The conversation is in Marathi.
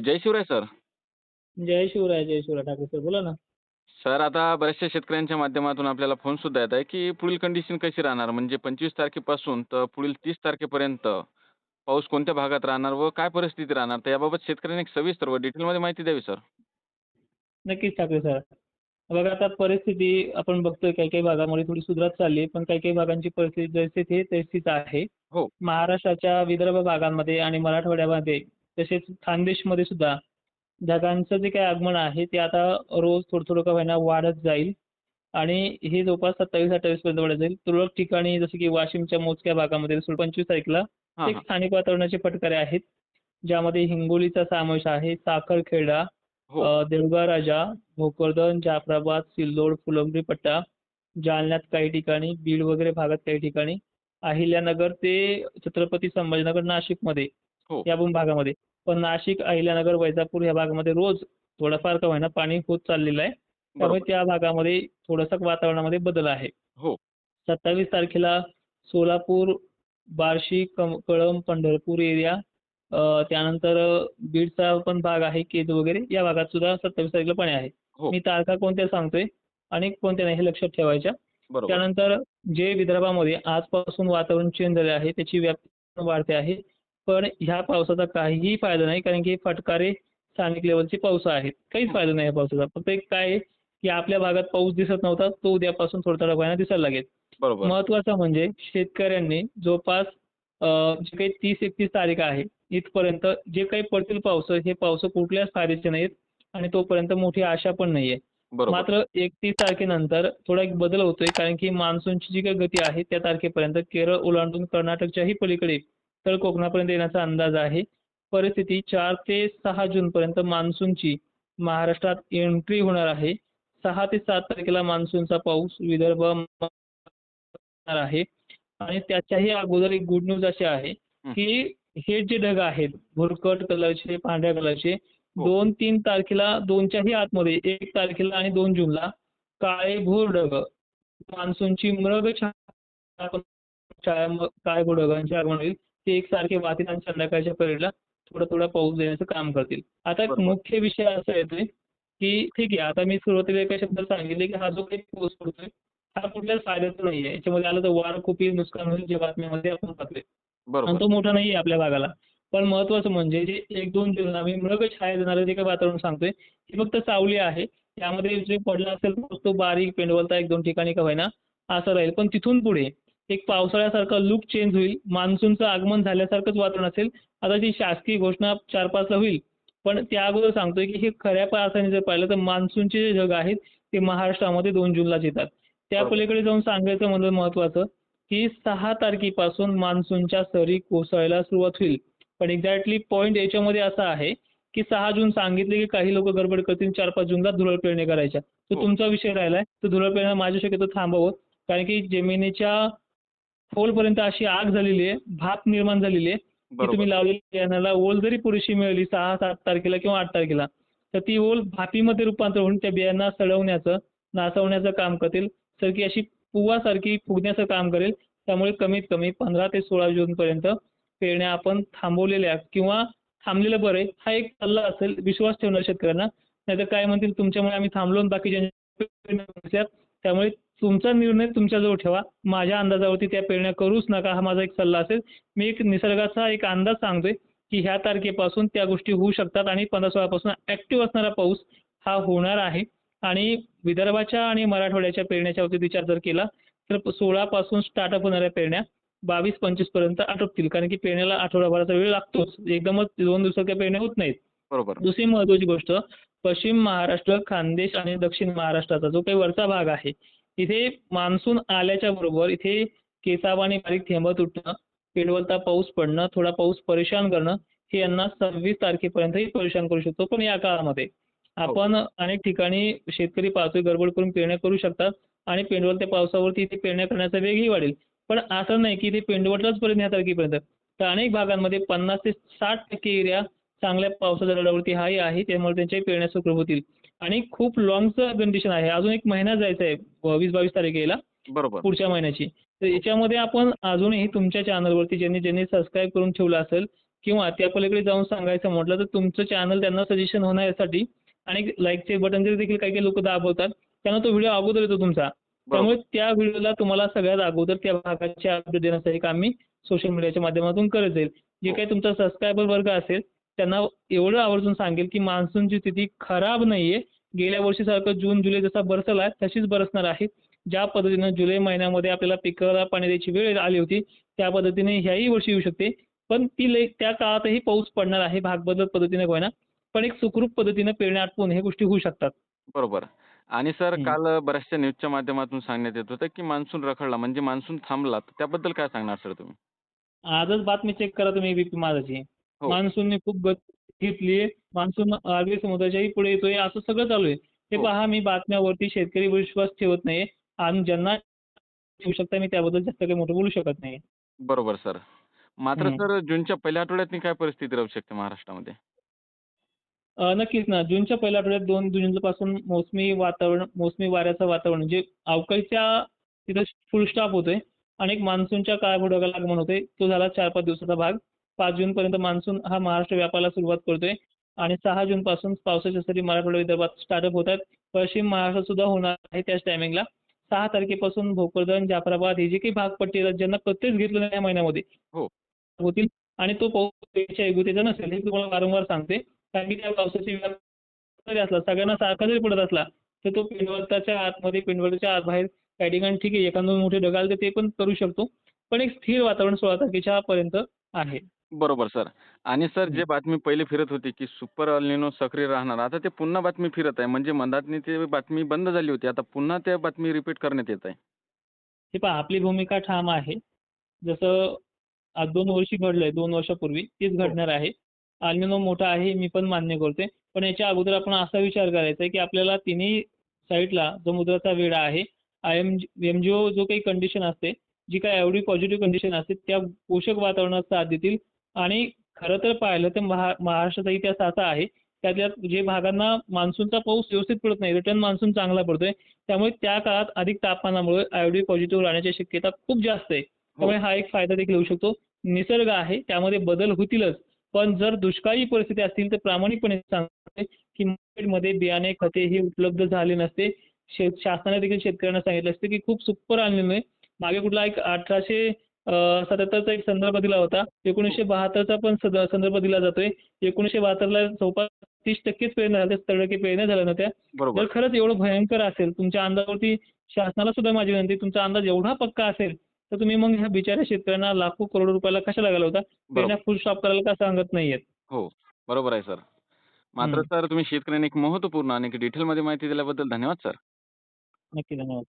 जय शिवराय सर. जय शिवराय, जय शिवराय ठाकरे सर. बोला ना. सर आता बऱ्याचशा शेतकऱ्यांच्या माध्यमातून आपल्याला फोन सुद्धा येत आहे, की पुढील कंडिशन कशी राहणार? म्हणजे 25 तारखेपासून तर पुढील 30 तारखेपर्यंत पाऊस कोणत्या भागात राहणार व काय परिस्थिती राहणार? तर याबाबत शेतकऱ्यांनी एक सविस्तर व डिटेलमध्ये माहिती द्यावी सर. नक्कीच ठाकरे सर. बघा आता परिस्थिती आपण बघतोय काही-काही भागामध्ये थोडी सुधारत चालली आहे. पण काही-काही भागांची परिस्थिती जैसे थे तशीच आहे. हो, महाराष्ट्राच्या विदर्भ भागांमध्ये आणि मराठवाड्यामध्ये तसेच खानदेशमध्ये सुद्धा ढगांचं जे काही आगमन आहे ते आता रोज थोडं-थोडं का होईना वाढत जाईल आणि हे जवळपास 27-28 पर्यंत वाढत जाईल. तुरळक ठिकाणी जसं की वाशिमच्या मोजक्या भागामध्ये 25 तारखेला हां, एक हां. स्थानिक वातावरणाचे फटकारे आहेत. ज्यामध्ये हिंगोलीचा समावेश आहे, साखरखेडा, हो, देवळा राजा, भोकरदन, जाफराबाद, सिल्लोड, फुलंब्री पट्टा, जालन्यात काही ठिकाणी, बीड वगैरे भागात काही ठिकाणी, अहिल्यानगर ते छत्रपती संभाजीनगर नाशिकमध्ये हो. या पण भागामध्ये. पण नाशिक, अहिल्यानगर, वैजापूर या भागामध्ये रोज थोडंफार का होईना पाणी होत चाललेलं आहे. त्यामुळे बरोबर. त्या भागामध्ये थोडासा वातावरणामध्ये बदल आहे. हो, 27 तारखेला सोलापूर, बार्शी, कळंब, पंढरपूर एरिया, त्यानंतर बीडचा पण भाग आहे, केज वगैरे या भागात सुद्धा 27 तारखेला पाणी आहे. हो. मी तारखा कोणत्या सांगतोय आणि कोणत्या नाही हे लक्षात ठेवायच्या. बरोबर. त्यानंतर जे विदर्भामध्ये आजपासून वातावरण चेंज झाले आहे, त्याची व्याप्ती पण वाढते आहे. पण ह्या पावसाचा काहीही फायदा नाही कारण की फटकारे स्थानिक लेव्हलचे पाऊस आहेत. काहीच हं. फायदा नाही या पावसाचा. फक्त एक काय आहे, की आपल्या भागात पाऊस दिसत नव्हता, तो उद्यापासून थोडा-थोडा का दिसायला लागेल. बरोबर. महत्त्वाचं म्हणजे शेतकऱ्यांनी जवळपास जे काही 30-31 तारीख आहे, इथपर्यंत जे काही पडतील पावसं, हे पावसं कुठल्याच फायद्याचे नाहीत आणि तोपर्यंत मोठी आशा पण नाहीये. बरोबर. मात्र 31 तारखेनंतर थोडा एक बदल होतोय कारण की मान्सूनची जी काही गती आहे त्या तारखेपर्यंत केरळ ओलांडून कर्नाटकच्याही पलीकडे तळ कोकणापर्यंत येण्याचा अंदाज आहे. परिस्थिती 4 ते 6 जूनपर्यंत मान्सूनची महाराष्ट्रात एंट्री होणार आहे. 6 ते 7 तारखेला मान्सूनचा पाऊस विदर्भ होणार आहे आणि त्याच्याही अगोदर एक गुड न्यूज अशी आहे, हं. की हे जे ढग आहेत भुरकट कलरचे, पांढऱ्या कलरचे हो. 2-3 तारखेला 2च्याही आतमध्ये 1 तारखेला आणि 2 जूनला काळेभोर ढग मान्सूनची मृग काळेभोर ढगांचे आगमन होईल. ते एकसारखे वाहतील आणि संध्याकाळच्या पिरियडला थोडा-थोडा पाऊस देण्याचं काम करतील. आता एक बरोबर. मुख्य विषय असा येतोय, की ठीक आहे आता मी सुरुवातीला एका शब्दात सांगितले, की हा जो काही पाऊस पडतोय हा कुठल्याच फायद्याचा नाहीये. याच्यामध्ये आलं तर वार खूप येईल, नुकसान होईल जे बातम्यांमध्ये आपण पाहतोय. आणि बरोबर. तो मोठा नाहीये आपल्या भागाला. पण महत्त्वाचं म्हणजे जे 1-2 जूनला आम्ही मृगछाया देणारं जे काही वातावरण सांगतोय, ही फक्त सावली आहे. त्यामध्ये जे पडला असेल पाऊस तो बारीक पेंडवलता 1-2 ठिकाणी का होईना असं राहील. पण तिथून पुढे एक पावसाळ्यासारखा लूक चेंज होईल. मान्सूनचं आगमन झाल्यासारखंच वातावरण असेल. आता ती शासकीय घोषणा 4-5 ला होईल. पण त्या अगोदर सांगतोय, की हे खऱ्या अर्थाने जर पाहिलं तर मान्सूनचे जे ढग आहेत ते महाराष्ट्रामध्ये 2 जूनलाच येतात. त्या बरोबर. पलीकडे जाऊन सांगायचं म्हणजे महत्त्वाचं, की 6 तारखेपासून मान्सूनच्या सरी कोसळायला सुरुवात होईल. पण एक्झॅक्टली पॉइंट याच्यामध्ये असा आहे, की 6 जून सांगितले, की काही लोकं गडबड करतील 4-5 जूनला धुरळ पेरणी करायच्या. तो हो. तुमचा विषय राहिलाय. तर धुरळ पेरणं माझ्या शक्यतो थांबावं. कारण की जमिनीच्या खोलपर्यंत अशी आग झालेली आहे, भाप निर्माण झालेली आहे, की बरोबर. तुम्ही लावलेल्या बियाण्याला ओल जरी पुरेशी मिळाली 6-7 तारखेला किंवा 8 तारखेला, तर ती ओल भापीमध्ये रूपांतर होऊन त्या बियांना सडवण्याचं, नासवण्याचं काम करतील. तर की अशी पुव्वासारखी फुगण्याचं काम करेल. त्यामुळे कमीत कमी 15 ते 16 जूनपर्यंत पेरण्या आपण थांबवलेल्या किंवा थांबलेलं बरं आहे. हा एक सल्ला असेल, विश्वास ठेवणार शेतकऱ्यांना. नाहीतर काय म्हणतील तुमच्यामुळे आम्ही थांबलो आणि बाकीच्यांच्या पेरण्या नसल्यात. त्यामुळे तुमचा निर्णय तुमच्याजवळ ठेवा. माझ्या अंदाजावरती त्या पेरण्या करूच नका, हा माझा एक सल्ला असेल. मी एक निसर्गाचा एक अंदाज सांगतोय, की ह्या तारखेपासून त्या गोष्टी होऊ शकतात आणि 15-16 पासून ॲक्टिव्ह असणारा पाऊस हा होणार आहे. आणि विदर्भाच्या आणि मराठवाड्याच्या पेरण्याच्या बाबतीत विचार जर केला, तर 16 पासून स्टार्टअप होणाऱ्या पेरण्या 22-25 पर्यंत आटोपतील. कारण की पेरण्याला आठवडाभराचा वेळ लागतोच. एकदमच 2 दिवसात त्या पेरण्या होत नाहीत. बरोबर. दुसरी महत्त्वाची गोष्ट, पश्चिम महाराष्ट्र, खानदेश आणि दक्षिण महाराष्ट्राचा जो काही वरचा भाग आहे, इथे मान्सून आल्याच्या बरोबर इथे केसावाने बारीक थेंब तुटणं, पेडवलता पाऊस पडणं, थोडा पाऊस परेशान करणं, हे यांना 26 तारखेपर्यंतही परेशान करू शकतो. पण या काळामध्ये हो. आपण अनेक ठिकाणी शेतकरी पाहतोय गडबड करून पेरण्या करू शकतात आणि पेंडवलत्या पावसावरती इथे पेरण्या करण्याचा वेगही वाढेल. पण असं नाही की ते पेंडवललाच पर्यंत या तारखेपर्यंत. तर अनेक भागांमध्ये 50 ते 60% एरिया चांगल्या पावसाच्या दडावरती हाही आहे. त्यामुळे त्यांच्याही पेरण्या सुखरूप होतील. आणि खूप लाँगचं कंडिशन आहे. अजून 1 महिना जायचा आहे 20-22 तारखेला बरोबर. पुढच्या महिन्याची. तर याच्यामध्ये आपण अजूनही तुमच्या चॅनलवरती ज्यांनी ज्यांनी सबस्क्राईब करून ठेवलं असेल, किंवा त्या पलीकडे जाऊन सांगायचं म्हटलं तर तुमचं चॅनल त्यांना सजेशन होण्यासाठी आणि लाईकचे बटन जरी देखील काही काही लोक दाबवतात, त्यांना तो व्हिडिओ अगोदर येतो तुमचा. त्यामुळे बरोबर. त्या व्हिडिओला तुम्हाला सगळ्यात अगोदर त्या भागाचे अपडेट देण्याचं काम मी सोशल मीडियाच्या माध्यमातून करत जाईल. जे हो. काही तुमचा सबस्क्रायबर वर्ग असेल त्यांना एवढं आवर्जून सांगेल की मान्सूनची स्थिती खराब नाहीये. गेल्या वर्षीसारखं जून, जुलै जसा बरसला तशीच बरसणार आहे. ज्या पद्धतीनं जुलै महिन्यामध्ये आपल्याला पिकाला पाणी द्यायची वेळ आली होती, त्या पद्धतीने ह्याही वर्षी येऊ शकते. पण ती त्या काळातही पाऊस पडणार आहे, भाग बदलत पद्धतीने का होईना. पण एक सुखरूप पद्धतीनं पेरण्या आटपून ह्या गोष्टी होऊ शकतात. बरोबर. आणि सर हं. काल बऱ्याचशा न्यूजच्या माध्यमातून सांगण्यात येत होतं, की मान्सून रखडला म्हणजे मान्सून थांबला. तर त्याबद्दल काय सांगणार सर तुम्ही? आजच बातमी चेक करा तुम्ही एबीपी माझाची. हो, मान्सूनने खूप गती घेतलीये. मान्सून अरबी समुद्राच्याही पुढे येतोय, असं सगळं चालू आहे. हे हो. पहा मी बातम्यावरती शेतकरी विश्वास ठेवत नाहीये आणि ज्यांना ठेवू शकता मी त्याबद्दल जास्त काही मोठं बोलू शकत नाही. बरोबर सर. मात्र हं. सर जूनच्या पहिल्या आठवड्यातनी काय परिस्थिती राहू शकते महाराष्ट्रामध्ये? नक्कीच ना. जूनच्या पहिल्या आठवड्यात 2 जूनपासून मोसमी वातावरण, मोसमी वाऱ्याचं वातावरण म्हणजे अवकाळीच्या तिथं फुल स्टॉप होतोय आणि एक मान्सूनच्या काळाबोडाला आगमन होतंय. तो झाला 4-5 दिवसाचा भाग. 5 जूनपर्यंत मान्सून हा महाराष्ट्र व्यापाराला सुरुवात करतोय आणि 6 जूनपासून पावसाच्या सरी मराठवाडा, विदर्भात स्टार्टअप होतात. पश्चिम महाराष्ट्रात सुद्धा होणार आहे त्याच टायमिंगला. 6 तारखेपासून भोकरदन, जाफराबाद हे जे काही भागपट्टी आहेत ज्यांना कधीच घेतलं नाही या महिन्यामध्ये हो, होतील आणि तो पाऊस पेरणीच्या ऐगुतीचा नसेल हे तुम्हाला वारंवार सांगते. कारण की त्या पावसाची व्याप जरी असला, सगळ्यांना सारखा जरी पडत असला, तर तो पिनवताच्या आतमध्ये, पिनवताच्या आतबाहेर काही ठिकाणी ठीक आहे, एखाद 2 मोठे ढग आले तर ते पण करू शकतो. पण एक स्थिर वातावरण 16 तारखेच्या पर्यंत आहे. बरोबर सर. आणि सर हं. जे बातमी पहिली फिरत होती, की सुपर एल निनो सक्रिय राहणार. आता ते पुन्हा बातमी फिरत आहे. म्हणजे मधातनी ती बातमी बंद झाली होती. आता पुन्हा त्या बातमी रिपीट करण्यात येत आहे. हे पहा आपली भूमिका ठाम आहे. जसं आज 2 वर्षी घडलंय, 2 वर्षापूर्वी तेच हो, घडणार आहे. एल निनो मोठा आहे, मी पण मान्य करतोय. पण याच्या अगोदर आपण असा विचार करायचा आहे, की आपल्याला तिन्ही साइडला समुद्राचा वेढा आहे. एम-जी-ओ जो काही कंडिशन असते, जी काही एवढी पॉझिटिव्ह कंडिशन असते, त्या पोषक वातावरणात साथ देतील आणि खरं तर पाहिलं तर महाराष्ट्राचा इतिहास असा आहे, त्यातल्या जे भागांना मान्सूनचा पाऊस व्यवस्थित पडत नाही, रिटर्न मान्सून चांगला पडतोय. त्यामुळे त्या काळात अधिक तापमानामुळे आयोडी पॉझिटिव्ह राहण्याची शक्यता खूप जास्त आहे. हो. त्यामुळे हा एक फायदा देखील होऊ शकतो. निसर्ग आहे त्यामध्ये बदल होतीलच. पण जर दुष्काळी परिस्थिती असतील तर प्रामाणिकपणे सांगते, की मार्केटमध्ये बियाणे, खते हे उपलब्ध झाले नसते. शासनाने देखील शेतकऱ्यांना सांगितलं असतं, की खूप सुपर आणलेलं आहे. मागे कुठला एक 1877चा एक संदर्भ दिला होता. हो. 1972चा पण संदर्भ दिला जातोय. 1972ला जवळपास 30%च पेरण्या झाल्या, 70% पेरण्या झाल्या नव्हत्या. जर बरोबर. खरंच एवढं भयंकर असेल, तुमच्या अंदाजावरती शासनाला सुद्धा माझी विनंती आहे, तुमचा अंदाज एवढा पक्का असेल, तर तुम्ही मग ह्या बिचाऱ्या शेतकऱ्यांना लाखो करोडो रुपयाला कशाला घालवता? पेरण्या बरोबर. फुल स्टॉप करायला का सांगत नाहीयेत? हो, बरोबर आहे सर. मात्र हं. सर तुम्ही शेतकऱ्यांना एक महत्त्वपूर्ण आणि डिटेलमध्ये माहिती दिल्याबद्दल धन्यवाद सर. नक्की. धन्यवाद.